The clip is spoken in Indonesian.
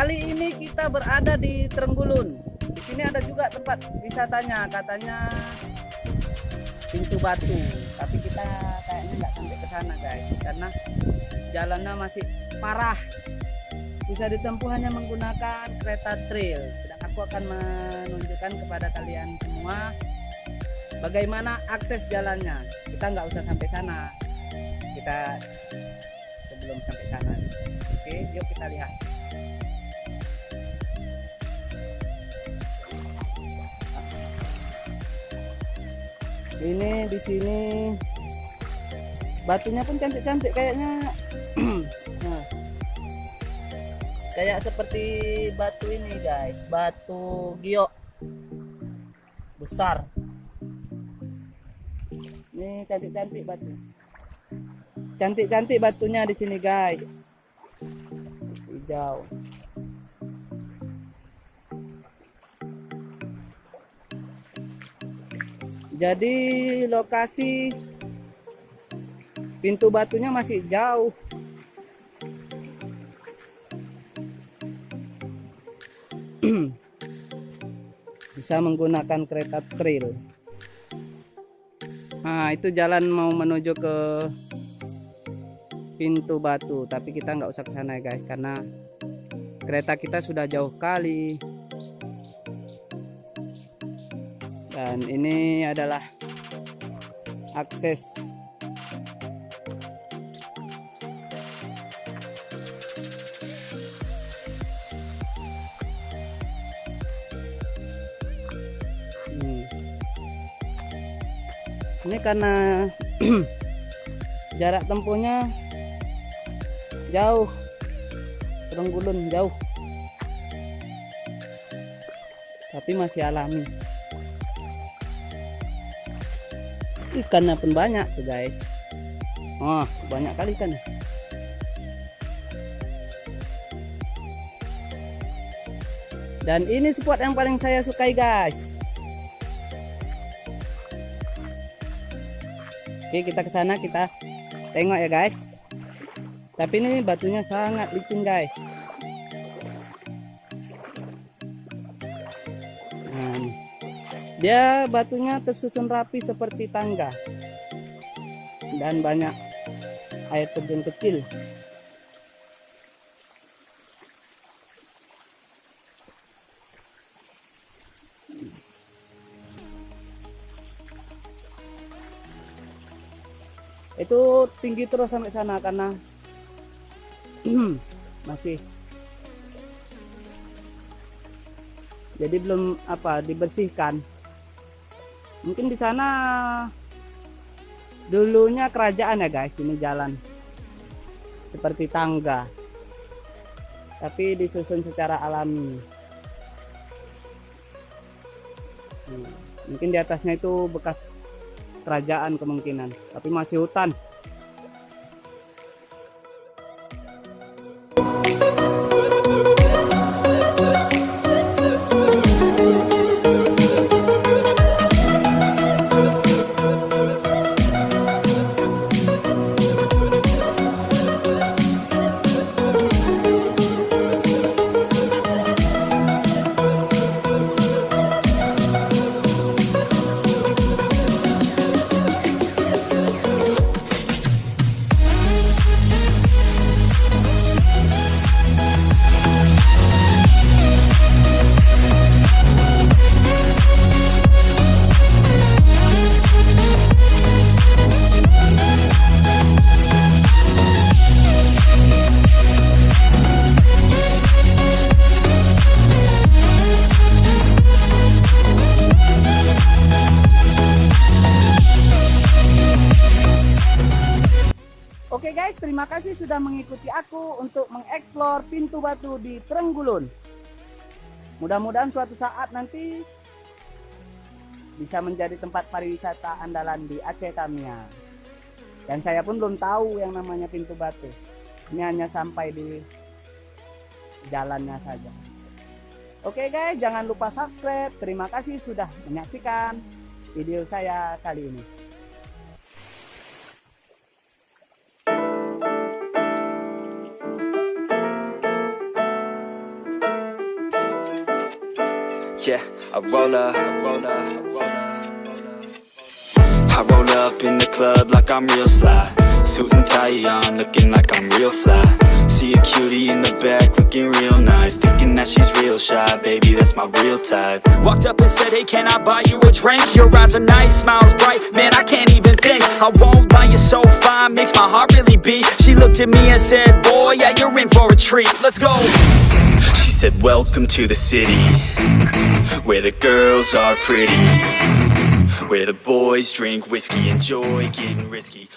Kali ini kita berada di Trenggulun. Di sini ada juga tempat wisatanya, katanya Pintu Batu. Tapi kita kayaknya nggak sampai ke sana guys, karena jalannya masih parah. Bisa ditempuh hanya menggunakan kereta trail. Dan aku akan menunjukkan kepada kalian semua bagaimana akses jalannya. Kita nggak usah sampai sana. Kita sebelum sampai sana. Oke, yuk kita lihat. Ini di sini batunya pun cantik-cantik kayaknya. Nah, kayak seperti batu ini guys, batu giok besar. Ini cantik-cantik batu. Cantik-cantik batunya di sini guys. Hijau. Jadi lokasi Pintu Batunya masih jauh. Bisa menggunakan kereta trail. Nah, itu jalan mau menuju ke Pintu Batu, tapi kita nggak usah ke sana guys, karena kereta kita sudah jauh kali. Dan ini adalah akses ini karena jarak tempuhnya jauh, Trenggulun jauh, tapi masih alami. Ikannya pun banyak tuh guys. Oh, banyak kali ikan. Dan ini spot yang paling saya sukai guys. Oke, kita ke sana, kita tengok ya guys. Tapi ini batunya sangat licin guys. Nah, dia batunya tersusun rapi seperti tangga. Dan banyak air terjun kecil. Itu tinggi terus sampai sana karena masih, jadi belum dibersihkan. Mungkin di sana dulunya kerajaan ya guys. Ini jalan seperti tangga, tapi disusun secara alami. Mungkin di atasnya itu bekas kerajaan kemungkinan, tapi masih hutan. Oke guys, terima kasih sudah mengikuti aku untuk mengeksplor Pintu Batu di Trenggulun. Mudah-mudahan suatu saat nanti bisa menjadi tempat pariwisata andalan di Aceh Tamiang. Dan saya pun belum tahu yang namanya Pintu Batu. Ini hanya sampai di jalannya saja. Oke guys, jangan lupa subscribe. Terima kasih sudah menyaksikan video saya kali ini. Yeah, I roll up, I roll up in the club like I'm real sly. Suit and tie on, looking like I'm real fly. See a cutie in the back, looking real nice. Thinking that she's real shy, baby, that's my real type. Walked up and said, hey, can I buy you a drink? Your eyes are nice, smiles bright, man, I can't even think. I won't lie, you're so fine, makes my heart really beat. She looked at me and said, boy, yeah, you're in for a treat. Let's go. She said, welcome to the city, where the girls are pretty, where the boys drink whiskey, enjoy getting risky.